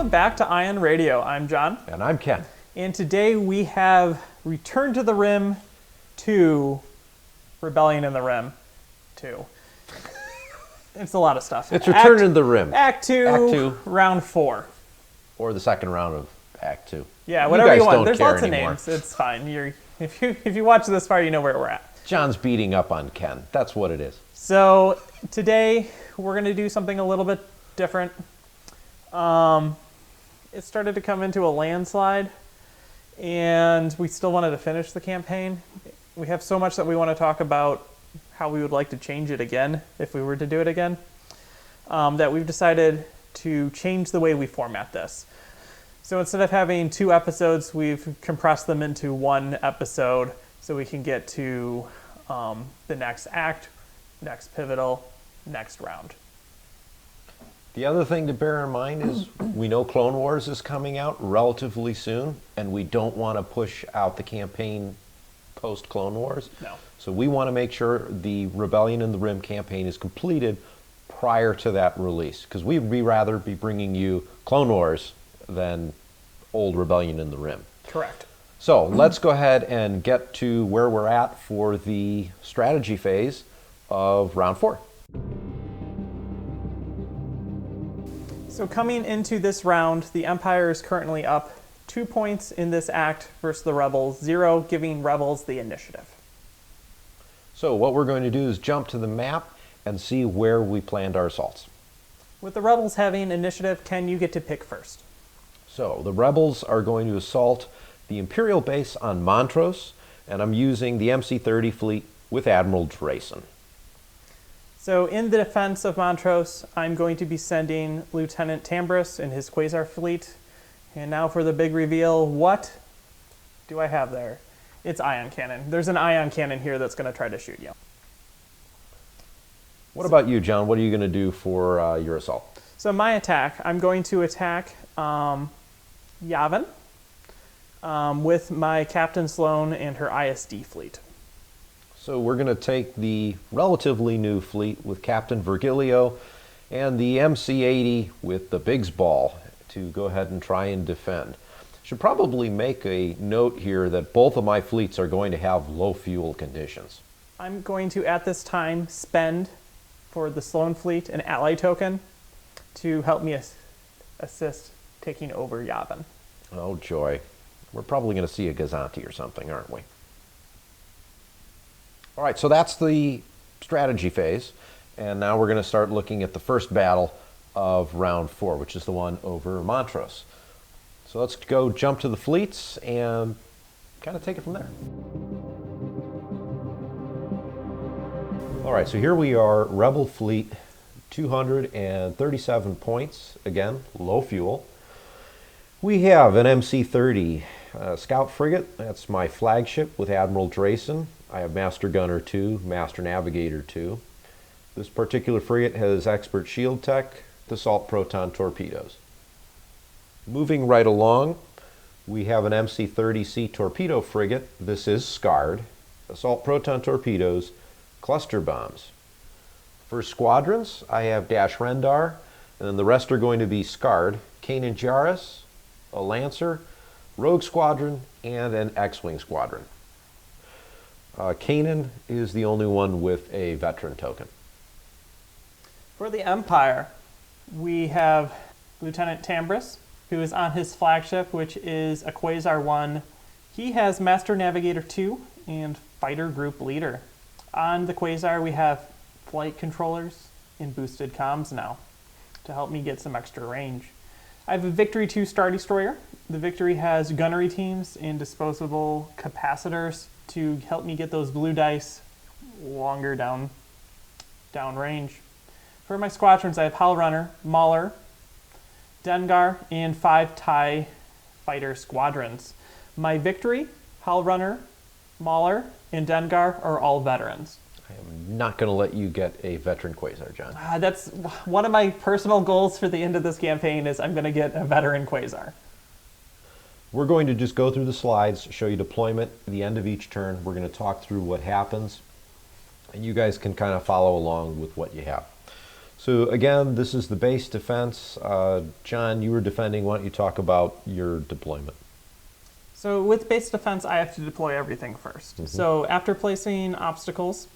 Welcome back to Ion Radio. I'm John. And I'm Ken. And today we have Return to the Rim 2, Rebellion in the Rim 2. It's a lot of stuff. It's Return to the Rim. Act 2, Round 4. Or the second round of Act 2. Yeah, whatever you want. There's lots anymore. of names. It's fine. If you watch this far, you know where we're at. John's beating up on Ken. That's what it is. So today we're going to do something a little bit different. It started to come into a landslide, and we still wanted to finish the campaign. We have so much that we want to talk about how we would like to change it again, if we were to do it again, that we've decided to change the way we format this. So instead of having 2 episodes, we've compressed them into 1 episode so we can get to the next act, next pivotal, next round. The other thing to bear in mind is we know Clone Wars is coming out relatively soon, and we don't want to push out the campaign post-Clone Wars. No. So we want to make sure the Rebellion in the Rim campaign is completed prior to that release, because we'd rather be bringing you Clone Wars than old Rebellion in the Rim. Correct. So let's go ahead and get to where we're at for the strategy phase of Round 4. So coming into this round, the Empire is currently up 2 points in this act versus the Rebels, 0, giving Rebels the initiative. So what we're going to do is jump to the map and see where we planned our assaults. With the Rebels having initiative, Ken, you get to pick first. So the Rebels are going to assault the Imperial base on Montrose, and I'm using the MC-30 fleet with Admiral Drayson. So in the defense of Montrose, I'm going to be sending Lieutenant Tambris and his Quasar fleet. And now for the big reveal, what do I have there? It's ion cannon. There's an ion cannon here that's going to try to shoot you. What about you, John? What are you going to do for your assault? So my attack, I'm going to attack Yavin with my Captain Sloan and her ISD fleet. So we're going to take the relatively new fleet with Captain Virgilio and the MC-80 with the Biggs Ball to go ahead and try and defend. Should probably make a note here that both of my fleets are going to have low fuel conditions. I'm going to, at this time, spend for the Sloan fleet an ally token to help me assist taking over Yavin. Oh, joy. We're probably going to see a Gazanti or something, aren't we? All right, so that's the strategy phase. And now we're going to start looking at the first battle of round 4, which is the one over Montrose. So let's go jump to the fleets and kind of take it from there. All right, so here we are, Rebel fleet, 237 points. Again, low fuel. We have an MC-30 scout frigate. That's my flagship with Admiral Drayson. I have Master Gunner 2, Master Navigator 2. This particular frigate has expert shield tech, assault proton torpedoes. Moving right along, we have an MC-30C torpedo frigate. This is scarred. Assault proton torpedoes, cluster bombs. For squadrons, I have Dash Rendar, and then the rest are going to be scarred. Kanan Jarrus, a Lancer, Rogue Squadron, and an X-Wing Squadron. Kanan is the only one with a veteran token. For the Empire, we have Lieutenant Tambris, who is on his flagship, which is a Quasar 1. He has Master Navigator 2 and Fighter Group Leader. On the Quasar, we have flight controllers and boosted comms now to help me get some extra range. I have a Victory 2 Star Destroyer. The Victory has gunnery teams and disposable capacitors to help me get those blue dice longer down range. For my squadrons, I have Hell Runner, Mauler, Dengar, and 5 TIE fighter squadrons. My Victory, Hell Runner, Mauler, and Dengar are all veterans. I am not going to let you get a veteran Quasar, John. That's one of my personal goals for the end of this campaign is I'm going to get a veteran Quasar. We're going to just go through the slides, show you deployment at the end of each turn. We're going to talk through what happens, and you guys can kind of follow along with what you have. So again, this is the base defense. John, you were defending. Why don't you talk about your deployment? So with base defense, I have to deploy everything first. So after placing obstacles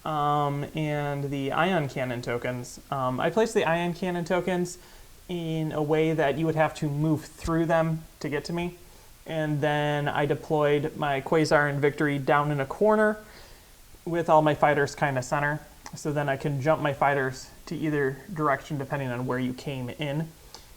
and the ion cannon tokens, I placed the ion cannon tokens in a way that you would have to move through them to get to me. And then I deployed my Quasar and Victory down in a corner with all my fighters kind of center. So then I can jump my fighters to either direction depending on where you came in.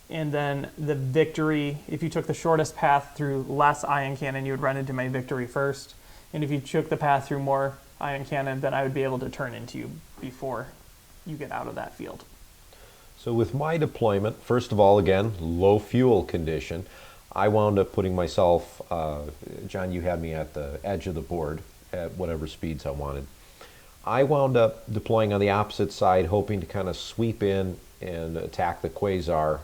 And then the Victory, if you took the shortest path through less ion cannon, you would run into my Victory first. And if you took the path through more ion cannon, then I would be able to turn into you before you get out of that field. So with my deployment, first of all, again, low fuel condition. I wound up putting myself, John, you had me at the edge of the board at whatever speeds I wanted. I wound up deploying on the opposite side, hoping to kind of sweep in and attack the Quasar,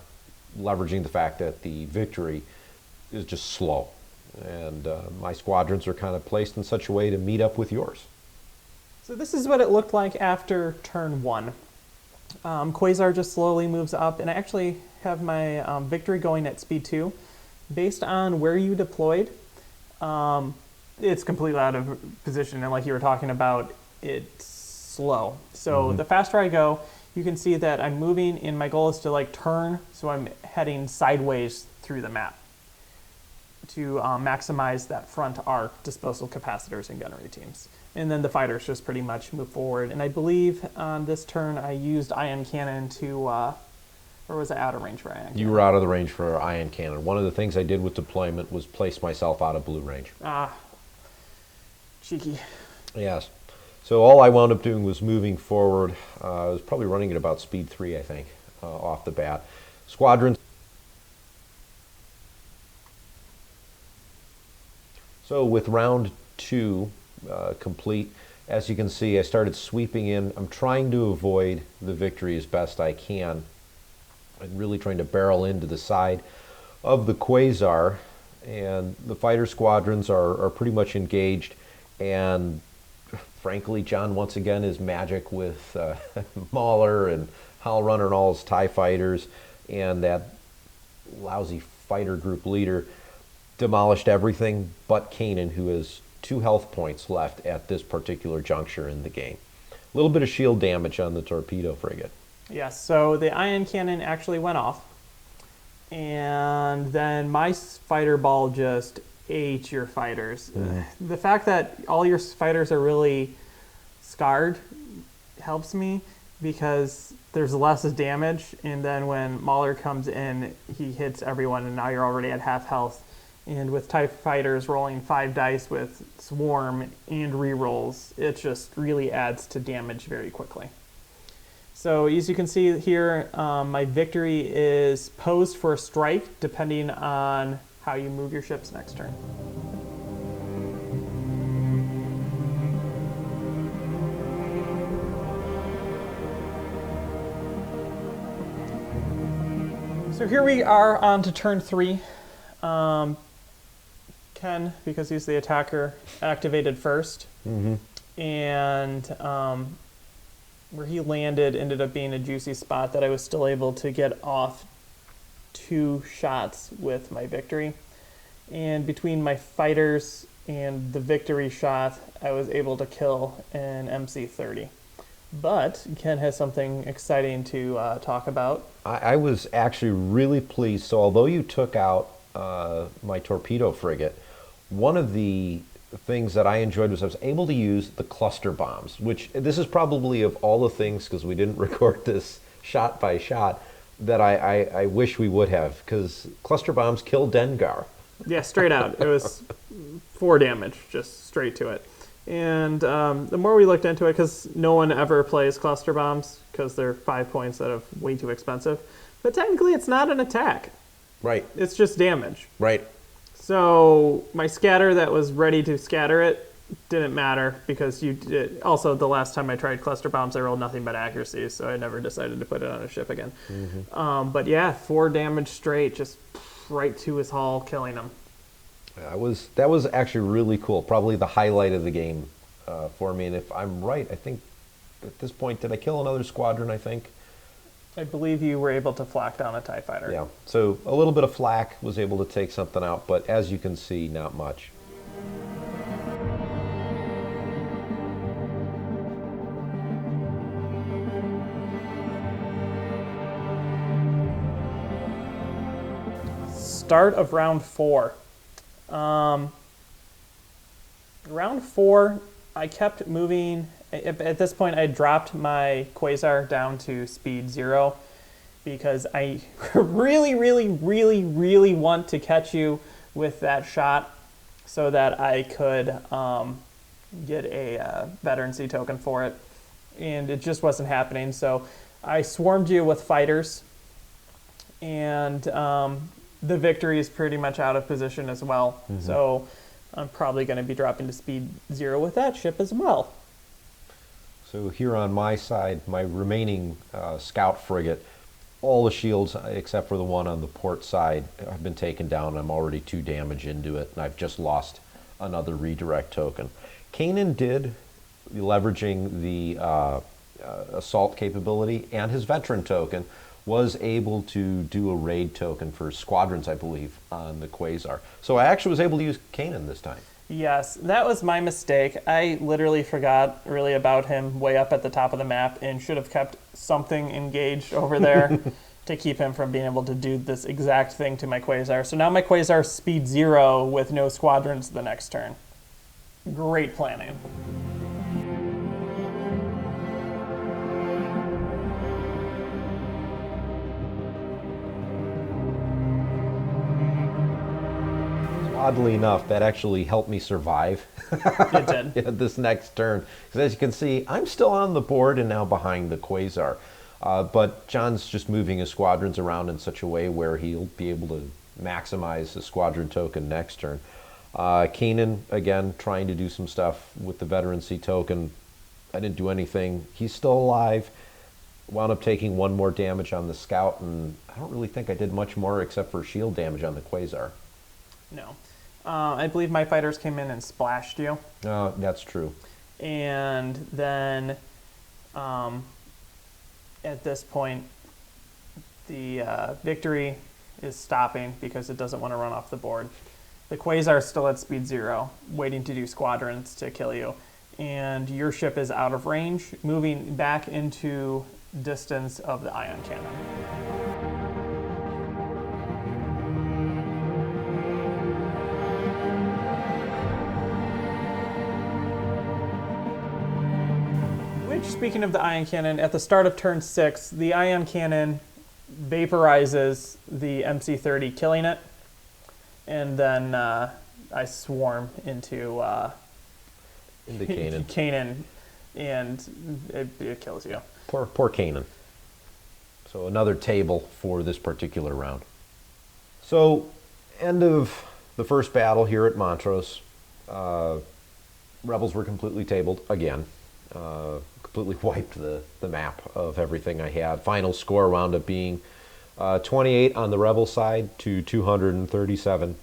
leveraging the fact that the Victory is just slow. And my squadrons are kind of placed in such a way to meet up with yours. So this is what it looked like after turn 1. Quasar just slowly moves up, and I actually have my Victory going at speed 2. Based on where you deployed, it's completely out of position, and like you were talking about, it's slow. So the faster I go, you can see that I'm moving, and my goal is to like turn, so I'm heading sideways through the map to maximize that front arc, disposal capacitors, and gunnery teams. And then the fighters just pretty much move forward. And I believe on this turn I used ion cannon to, or was I out of range for ion cannon? You were out of the range for ion cannon. One of the things I did with deployment was place myself out of blue range. Cheeky. Yes. So all I wound up doing was moving forward. I was probably running at about speed 3, I think, off the bat. Squadrons. So with round 2 complete, as you can see, I started sweeping in. I'm trying to avoid the Victory as best I can. I'm really trying to barrel into the side of the Quasar, and the fighter squadrons are pretty much engaged. And frankly, John once again is magic with Mauler and Hal Runner and all his TIE fighters, and that lousy fighter group leader demolished everything but Kanan, who has 2 health points left at this particular juncture in the game. A little bit of shield damage on the torpedo frigate. Yes, so the ion cannon actually went off, and then my fighter ball just ate your fighters. The fact that all your fighters are really scarred helps me because there's less damage, and then when Mauler comes in, he hits everyone, and now you're already at half health. And with TIE fighters rolling 5 dice with swarm and rerolls, it just really adds to damage very quickly. So as you can see here, my Victory is posed for a strike depending on how you move your ships next turn. So here we are on to turn 3. Ken, because he's the attacker, activated first. And where he landed ended up being a juicy spot that I was still able to get off 2 shots with my Victory. And between my fighters and the Victory shot, I was able to kill an MC-30. But Ken has something exciting to talk about. I was actually really pleased. So although you took out my torpedo frigate, one of the things that I enjoyed was I was able to use the cluster bombs, which this is probably of all the things, because we didn't record this shot by shot, that I wish we would have, because cluster bombs kill Dengar. Yeah, straight out. It was 4 damage, just straight to it. And the more we looked into it, because no one ever plays cluster bombs, because they're 5 points that are way too expensive, but technically it's not an attack. Right. It's just damage. Right. So my scatter that was ready to scatter it didn't matter, because you did. Also, the last time I tried cluster bombs, I rolled nothing but accuracy, so I never decided to put it on a ship again. But yeah, 4 damage straight, just right to his hull, killing him. That was actually really cool. Probably the highlight of the game for me. And if I'm right, I think at this point, did I kill another squadron, I think? I believe you were able to flak down a TIE fighter. Yeah, so a little bit of flak, was able to take something out, but as you can see, not much. Start of round 4. Round 4, I kept moving. At this point, I dropped my Quasar down to speed 0 because I really want to catch you with that shot so that I could get a veterancy token for it. And it just wasn't happening. So I swarmed you with fighters, and the victory is pretty much out of position as well. Mm-hmm. So I'm probably going to be dropping to speed 0 with that ship as well. So here on my side, my remaining scout frigate, all the shields except for the one on the port side have been taken down. I'm already 2 damage into it, and I've just lost another redirect token. Kanan did, leveraging the assault capability and his veteran token, was able to do a raid token for squadrons, I believe, on the Quasar. So I actually was able to use Kanan this time. Yes, that was my mistake. I literally forgot really about him way up at the top of the map and should have kept something engaged over there to keep him from being able to do this exact thing to my Quasar. So now my Quasar speed 0 with no squadrons the next turn. Great planning. Oddly enough, that actually helped me survive. It did. This next turn. Because as you can see, I'm still on the board and now behind the Quasar. But John's just moving his squadrons around in such a way where he'll be able to maximize the squadron token next turn. Kanan, again, trying to do some stuff with the veterancy token. I didn't do anything. He's still alive. Wound up taking 1 more damage on the scout, and I don't really think I did much more except for shield damage on the Quasar. No. I believe my fighters came in and splashed you. That's true. And then at this point, the victory is stopping because it doesn't want to run off the board. The Quasar is still at speed 0, waiting to do squadrons to kill you. And your ship is out of range, moving back into distance of the ion cannon. Speaking of the ion cannon, at the start of turn 6, the ion cannon vaporizes the MC-30, killing it, and then I swarm into Kanan. Kanan, and it kills you. Poor Kanan. So another table for this particular round. So, end of the first battle here at Montrose. Rebels were completely tabled again. Completely wiped the map of everything I had. Final score wound up being 28 on the Rebel side to 237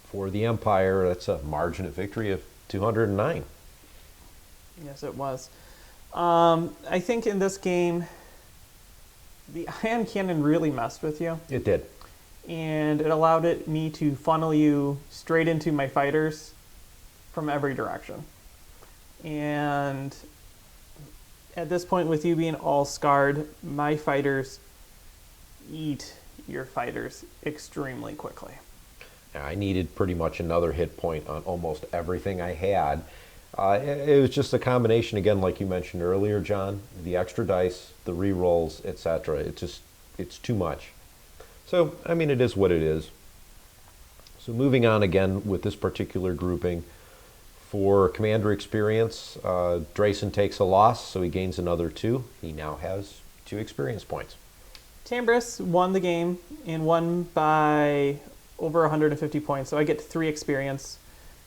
for the Empire. That's a margin of victory of 209. Yes, it was. I think in this game, the ion cannon really messed with you. It did. And it allowed me to funnel you straight into my fighters from every direction. And at this point, with you being all scarred, my fighters eat your fighters extremely quickly. I needed pretty much another hit point on almost everything I had. It was just a combination, again, like you mentioned earlier, John, the extra dice, the re-rolls, etc. It's too much. So, I mean, it is what it is. So moving on again with this particular grouping, for commander experience, Drayson takes a loss, so he gains another 2. He now has 2 experience points. Tambris won the game and won by over 150 points, so I get 3 experience.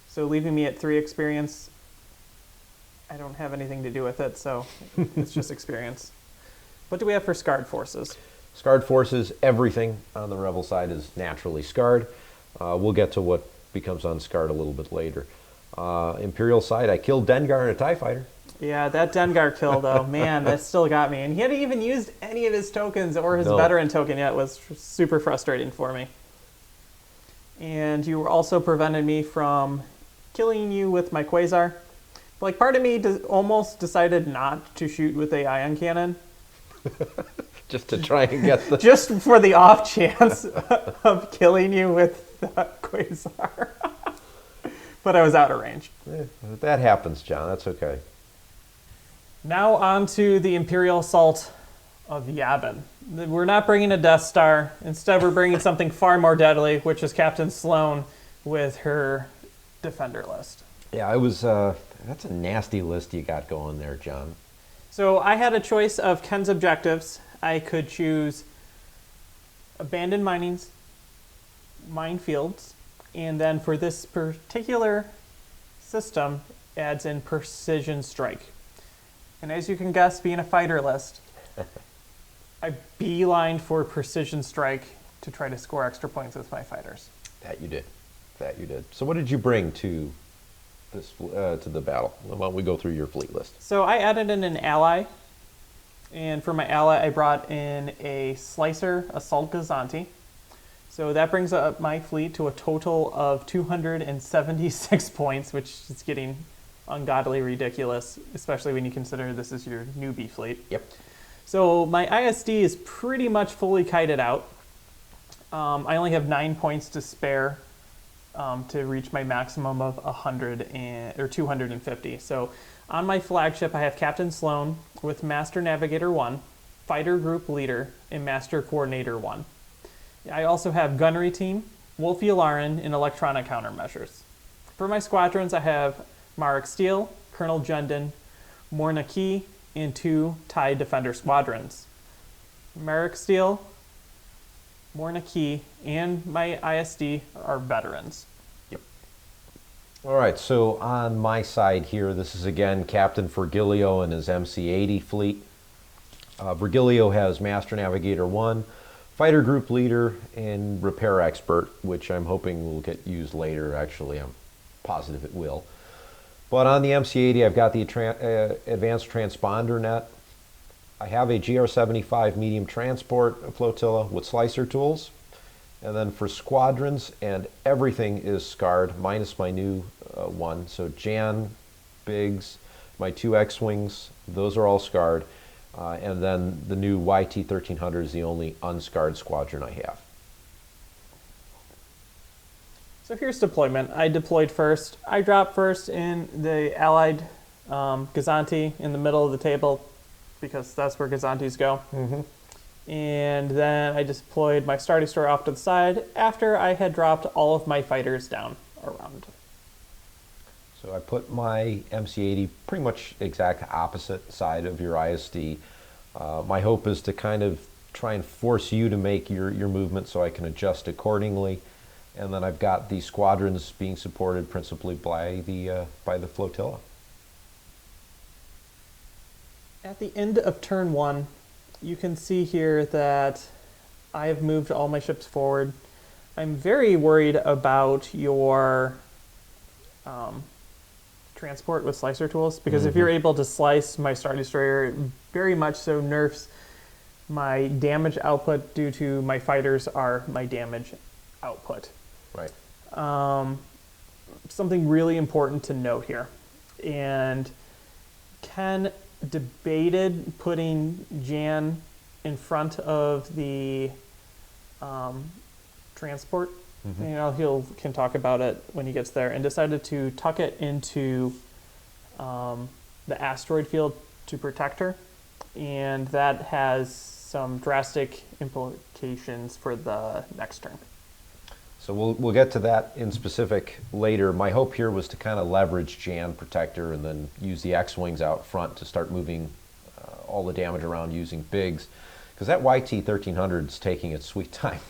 So leaving me at 3 experience, I don't have anything to do with it, so it's just experience. What do we have for scarred forces? Scarred forces, everything on the Rebel side is naturally scarred. We'll get to what becomes unscarred a little bit later. Imperial side, I killed Dengar and a TIE fighter. Yeah, that Dengar kill, though, man, that still got me. And he hadn't even used any of his tokens or his No. veteran token yet. It was super frustrating for me. And you also prevented me from killing you with my Quasar. Like, part of me almost decided not to shoot with a ion cannon. Just to try and get the... Just for the off chance of killing you with the Quasar. But I was out of range. That happens, John. That's okay. Now on to the Imperial Assault of Yavin. We're not bringing a Death Star. Instead, we're bringing something far more deadly, which is Captain Sloan with her Defender list. Yeah, I was... that's a nasty list you got going there, John. So I had a choice of Ken's objectives. I could choose abandoned minings, minefields, and then for this particular system, adds in precision strike. And as you can guess, being a fighter list, I beelined for precision strike to try to score extra points with my fighters. That you did. That you did. So what did you bring to this to the battle? Why don't we go through your fleet list? So I added in an ally, and for my ally, I brought in a Slicer Assault Gazanti. So that brings up my fleet to a total of 276 points, which is getting ungodly ridiculous, especially when you consider this is your newbie fleet. Yep. So my ISD is pretty much fully kited out. I only have 9 points to spare to reach my maximum of 250. So on my flagship, I have Captain Sloan with Master Navigator 1, Fighter Group Leader, and Master Coordinator 1. I also have Gunnery Team, Wolf Yularen, and Electronic Countermeasures. For my squadrons, I have Marek Steele, Colonel Jundin, Morna Key, and 2 TIE Defender squadrons. Marek Steele, Morna Key, and my ISD are veterans. Yep. All right, so on my side here, this is again Captain Virgilio and his MC-80 fleet. Virgilio has Master Navigator 1, Fighter Group Leader, and Repair Expert, which I'm hoping will get used later. Actually, I'm positive it will. But on the MC-80, I've got the Advanced Transponder Net. I have a GR-75 medium transport flotilla with slicer tools. And then for squadrons, and everything is scarred, minus my new one. So Jan, Biggs, my 2 X-Wings, those are all scarred. And then the new YT-1300 is the only unscarred squadron I have. So here's deployment. I deployed first. I dropped first in the Allied Gazanti in the middle of the table because that's where Gazantis go. Mm-hmm. And then I deployed my Star Destroyer off to the side after I had dropped all of my fighters down around. So I put my MC-80 pretty much exact opposite side of your ISD. My hope is to kind of try and force you to make your movement so I can adjust accordingly. And then I've got the squadrons being supported principally by the flotilla. At the end of turn 1, you can see here that I have moved all my ships forward. I'm very worried about your transport with slicer tools, because if you're able to slice my Star Destroyer, it very much so nerfs my damage output due to my fighters are my damage output. Right. Something really important to note here, and Ken debated putting Jan in front of the transport. You know, can talk about it when he gets there, and decided to tuck it into the asteroid field to protect her, and that has some drastic implications for the next turn. So we'll get to that in specific later. My hope here was to kind of leverage Jan, protect her, and then use the X-Wings out front to start moving all the damage around using Biggs, because that YT-1300 is taking its sweet time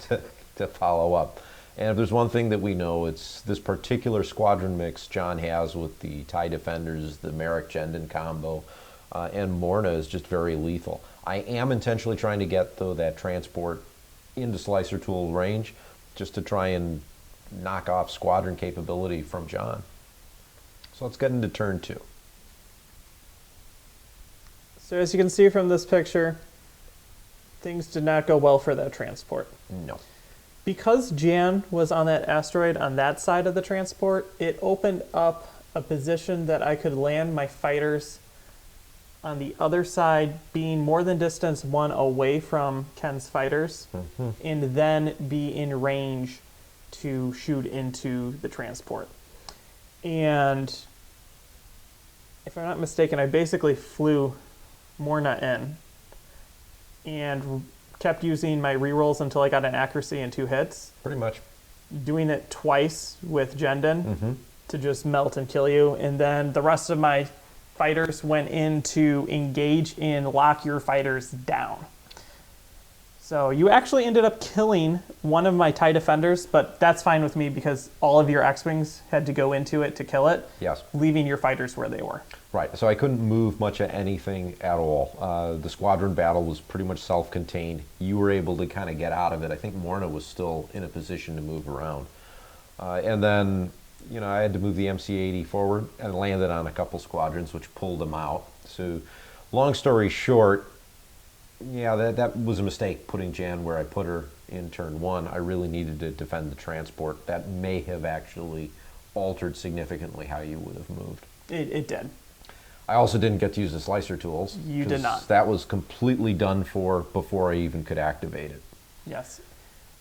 to follow up. And if there's one thing that we know, it's this particular squadron mix John has with the TIE Defenders, the Merrick Jendon combo, and Morna is just very lethal. I am intentionally trying to get, though, that transport into slicer tool range just to try and knock off squadron capability from John. So let's get into turn 2. So as you can see from this picture, things did not go well for that transport. No. Because Jan was on that asteroid on that side of the transport, it opened up a position that I could land my fighters on the other side, being more than distance 1 away from Ken's fighters, and then be in range to shoot into the transport. And if I'm not mistaken, I basically flew Morna in and kept using my rerolls until I got an accuracy and 2 hits. Pretty much. Doing it twice with Jendon to just melt and kill you. And then the rest of my fighters went in to engage and lock your fighters down. So you actually ended up killing one of my TIE defenders, but that's fine with me because all of your X-Wings had to go into it to kill it, Yes. leaving your fighters where they were. Right, so I couldn't move much of anything at all. The squadron battle was pretty much self-contained. You were able to kind of get out of it. I think Morna was still in a position to move around. And then, you know, I had to move the MC-80 forward and landed on a couple squadrons, which pulled them out. So, long story short, yeah, that was a mistake, putting Jan where I put her in turn 1. I really needed to defend the transport. That may have actually altered significantly how you would have moved. It did. I also didn't get to use the slicer tools. You did not. That was completely done for before I even could activate it. Yes.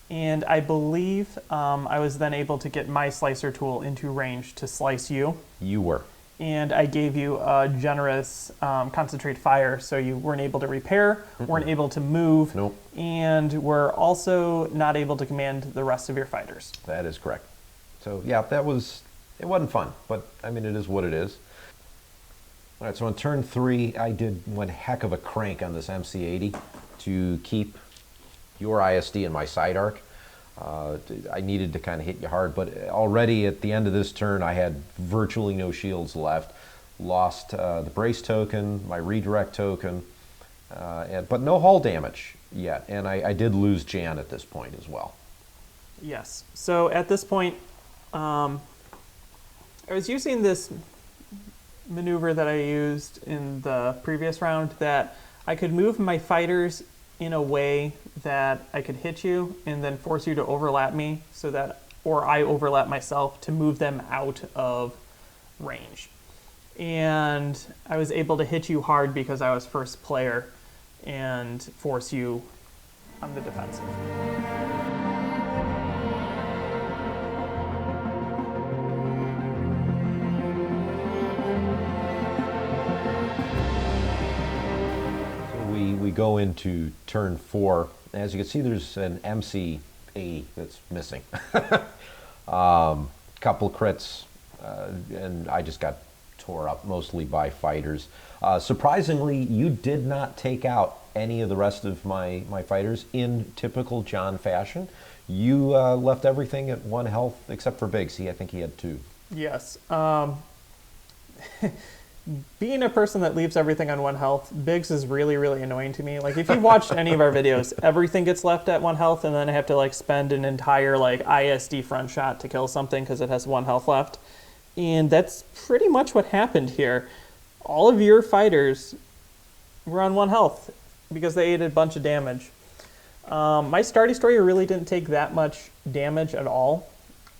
And I believe I was then able to get my slicer tool into range to slice you. You were. And I gave you a generous concentrate fire, so you weren't able to repair, weren't able to move, Nope. and were also not able to command the rest of your fighters. That is correct. So yeah, it wasn't fun, but I mean, it is what it is. All right, so on turn 3, I did one heck of a crank on this MC-80 to keep your ISD in my side arc. I needed to kind of hit you hard, but already at the end of this turn, I had virtually no shields left. Lost the brace token, my redirect token, but no hull damage yet. And I did lose Jan at this point as well. Yes. So at this point, I was using this maneuver that I used in the previous round, that I could move my fighters in a way that I could hit you and then force you to overlap me, so that, or I overlap myself to move them out of range. And I was able to hit you hard because I was first player and force you on the defensive. We go into turn 4. As you can see, there's an MC-80 that's missing. Couple crits, and I just got tore up mostly by fighters. Surprisingly, you did not take out any of the rest of my fighters in typical John fashion. You left everything at 1 health except for Biggs. I think he had 2. Yes. Being a person that leaves everything on 1 health, Biggs is really, really annoying to me. Like, if you've watched any of our videos, everything gets left at 1 health, and then I have to, like, spend an entire, like, ISD front shot to kill something because it has 1 health left. And that's pretty much what happened here. All of your fighters were on 1 health because they ate a bunch of damage. My Star Destroyer really didn't take that much damage at all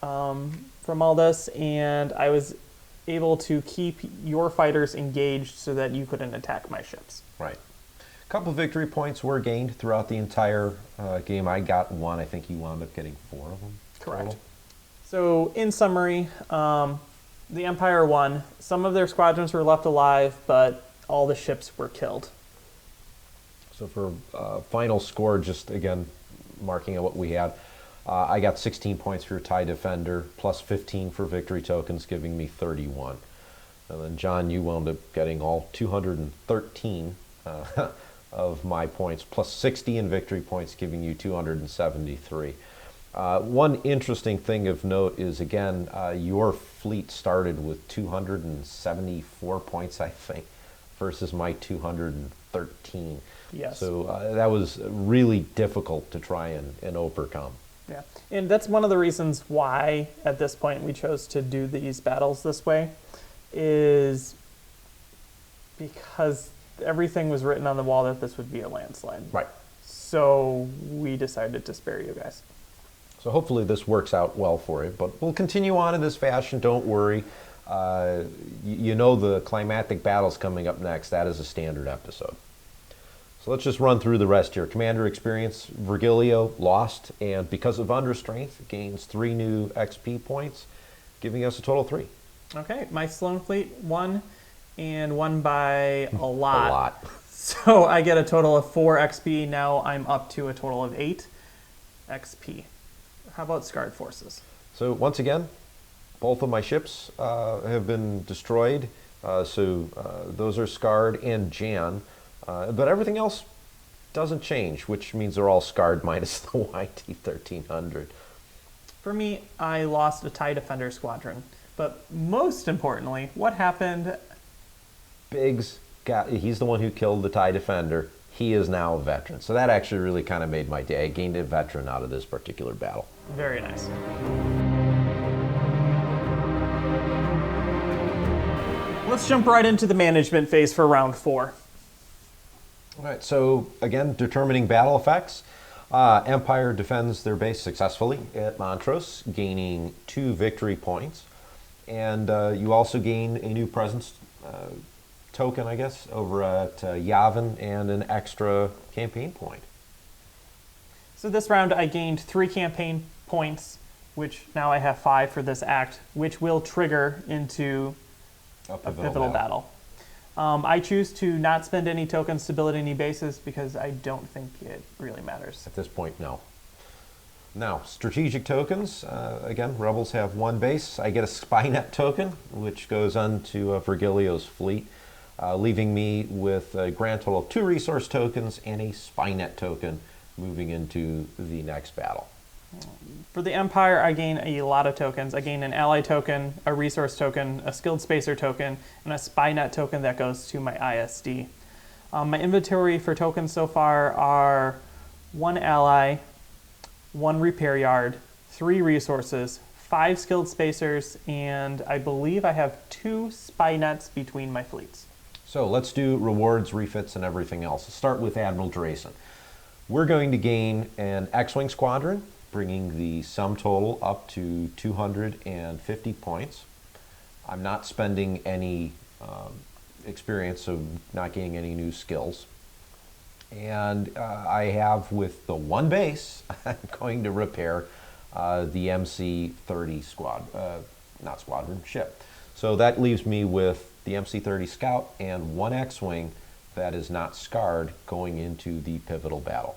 from all this, and I was able to keep your fighters engaged so that you couldn't attack my ships. Right. A couple victory points were gained throughout the entire game. I got 1. I think you wound up getting 4 of them. Correct. Total. So in summary, the Empire won. Some of their squadrons were left alive, but all the ships were killed. So for final score, just again marking out what we had, I got 16 points for TIE Defender, plus 15 for victory tokens, giving me 31. And then John, you wound up getting all 213 of my points, plus 60 in victory points, giving you 273. One interesting thing of note is, again, your fleet started with 274 points, I think, versus my 213. Yes. So that was really difficult to try and overcome. Yeah, and that's one of the reasons why at this point we chose to do these battles this way, is because everything was written on the wall that this would be a landslide. Right. So we decided to spare you guys. So hopefully this works out well for you, but we'll continue on in this fashion, don't worry. You know the Climactic battle's coming up next. That is a standard episode. So let's just run through the rest here. Commander experience, Virgilio lost, and because of understrength, gains 3 new XP points, giving us a total of 3. Okay, my Sloan fleet won, and won by a lot. A lot. So I get a total of 4 XP. Now I'm up to a total of 8 XP. How about Scarred Forces? So once again, both of my ships have been destroyed. Those are scarred and Jan. But everything else doesn't change, which means they're all scarred minus the YT-1300. For me, I lost a TIE Defender squadron. But most importantly, what happened? Biggs he's the one who killed the TIE Defender. He is now a veteran. So that actually really kind of made my day. I gained a veteran out of this particular battle. Very nice. Let's jump right into the management phase for round 4. All right, so again, determining battle effects. Empire defends their base successfully at Montrose, gaining 2 victory points. And you also gain a new presence token, I guess, over at Yavin, and an extra campaign point. So this round I gained 3 campaign points, which now I have 5 for this act, which will trigger into a pivotal battle. I choose to not spend any tokens to build any bases because I don't think it really matters. At this point, no. Now, strategic tokens. Again, Rebels have 1 base. I get a Spynet token, which goes onto Virgilio's fleet, leaving me with a grand total of 2 resource tokens and a Spynet token moving into the next battle. For the Empire, I gain a lot of tokens. I gain an ally token, a resource token, a skilled spacer token, and a Spynet token that goes to my ISD. My inventory for tokens so far are 1 ally, 1 repair yard, 3 resources, 5 skilled spacers, and I believe I have 2 Spynets between my fleets. So let's do rewards, refits, and everything else. Let's start with Admiral Drayson. We're going to gain an X-Wing squadron, bringing the sum total up to 250 points. I'm not spending any experience, so not gaining any new skills. And I have, with the 1 base, I'm going to repair the MC-30 ship. So that leaves me with the MC-30 Scout and 1 X-Wing that is not scarred going into the pivotal battle.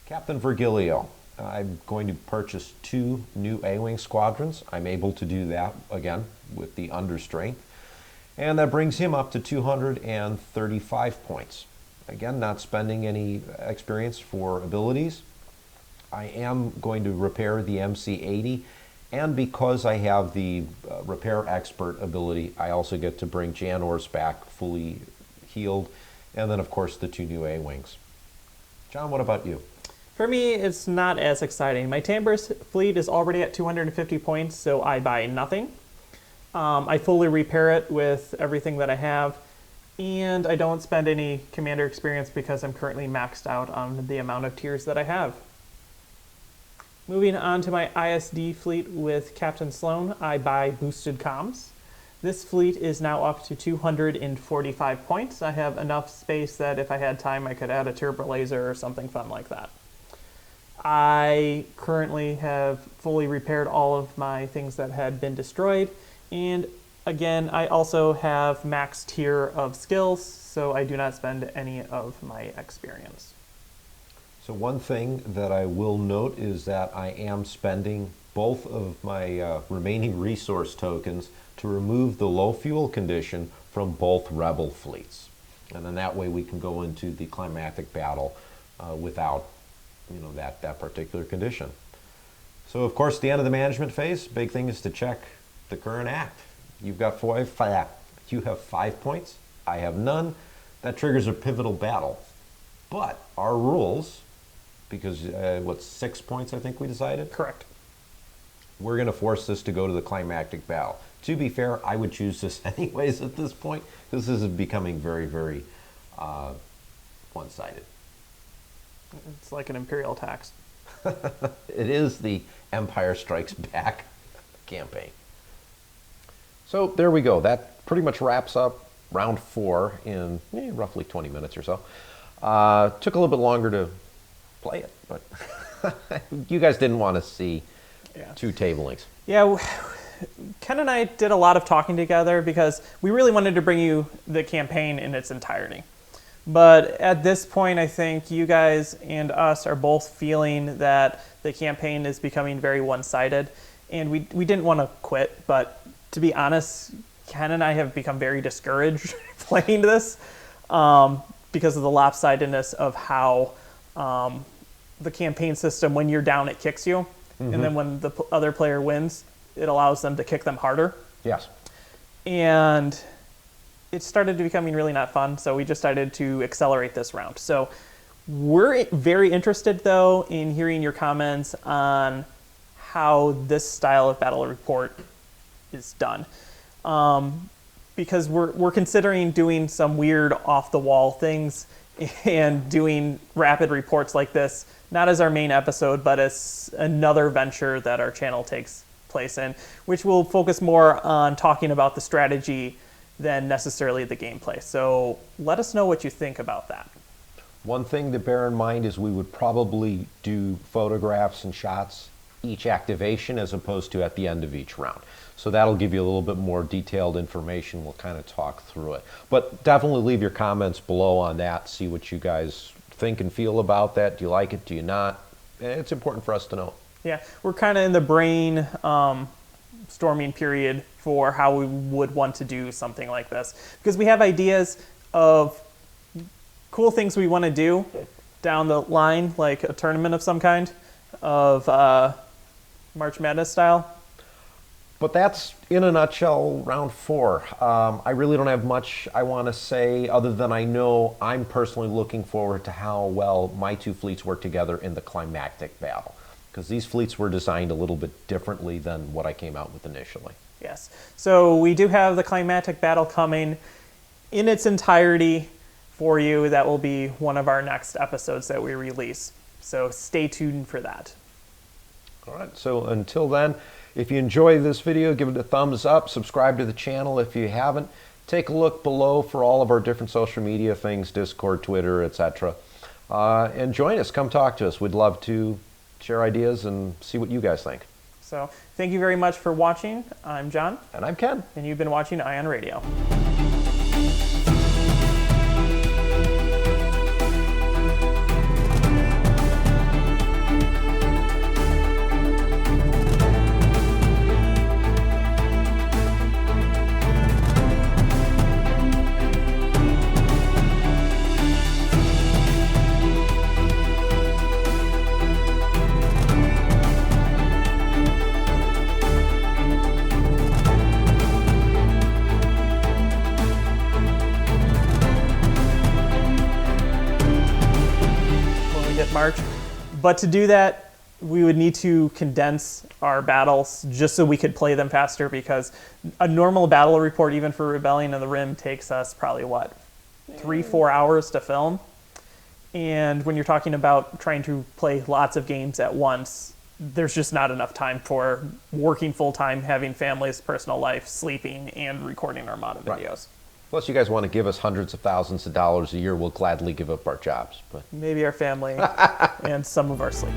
Captain Virgilio. I'm going to purchase 2 new A-Wing squadrons. I'm able to do that, again, with the understrength. And that brings him up to 235 points. Again, not spending any experience for abilities. I am going to repair the MC-80. And because I have the repair expert ability, I also get to bring Jan Ors back fully healed. And then, of course, the 2 new A-Wings. John, what about you? For me, it's not as exciting. My Tambris fleet is already at 250 points, so I buy nothing. I fully repair it with everything that I have, and I don't spend any commander experience because I'm currently maxed out on the amount of tiers that I have. Moving on to my ISD fleet with Captain Sloan, I buy boosted comms. This fleet is now up to 245 points. I have enough space that if I had time, I could add a turbo laser or something fun like that. I currently have fully repaired all of my things that had been destroyed. And again, I also have max tier of skills, so I do not spend any of my experience. So one thing that I will note is that I am spending both of my remaining resource tokens to remove the low fuel condition from both Rebel fleets. And then that way we can go into the climactic battle without that particular condition. So of course, the end of the management phase, big thing is to check the current act. You have 5 points, I have none. That triggers a pivotal battle. But our rules, because 6 points I think we decided? Correct. We're going to force this to go to the climactic battle. To be fair, I would choose this anyways at this point, because this is becoming very, very one-sided. It's like an imperial tax. It is the Empire Strikes Back campaign. So there we go. That pretty much wraps up round 4 in roughly 20 minutes or so. Took a little bit longer to play it, but you guys didn't want to see 2 tablings. Yeah, Ken and I did a lot of talking together because we really wanted to bring you the campaign in its entirety. But at this point, I think you guys and us are both feeling that the campaign is becoming very one-sided, and we didn't want to quit, but to be honest, Ken and I have become very discouraged playing this because of the lopsidedness of how the campaign system, when you're down, it kicks you, and then when the other player wins, it allows them to kick them harder. Yes. And it started to becoming really not fun, so we decided to accelerate this round. So we're very interested, though, in hearing your comments on how this style of battle report is done. Because we're considering doing some weird off-the-wall things and doing rapid reports like this, not as our main episode, but as another venture that our channel takes place in, which will focus more on talking about the strategy than necessarily the gameplay. So let us know what you think about that. One thing to bear in mind is we would probably do photographs and shots each activation as opposed to at the end of each round. So that'll give you a little bit more detailed information. We'll kind of talk through it. But definitely leave your comments below on that. See what you guys think and feel about that. Do you like it? Do you not? It's important for us to know. Yeah, we're kind of in the brain storming period for how we would want to do something like this. Because we have ideas of cool things we want to do down the line, like a tournament of some kind of March Madness style. But that's, in a nutshell, round 4. I really don't have much I want to say other than I know I'm personally looking forward to how well my 2 fleets work together in the climactic battle. Because these fleets were designed a little bit differently than what I came out with initially. Yes. So we do have the climactic battle coming in its entirety for you. That will be one of our next episodes that we release. So stay tuned for that. All right. So until then, if you enjoy this video, give it a thumbs up. Subscribe to the channel if you haven't. Take a look below for all of our different social media things, Discord, Twitter, etc. And join us. Come talk to us. We'd love to share ideas and see what you guys think. So thank you very much for watching. I'm John. And I'm Ken. And you've been watching Ion Radio. March. But to do that, we would need to condense our battles just so we could play them faster, because a normal battle report, even for Rebellion of the Rim, takes us probably, what, 3-4 hours to film? And when you're talking about trying to play lots of games at once, there's just not enough time for working full-time, having families, personal life, sleeping, and recording Armada videos. Right. Unless you guys want to give us hundreds of thousands of dollars a year, we'll gladly give up our jobs. But maybe our family and some of our sleep.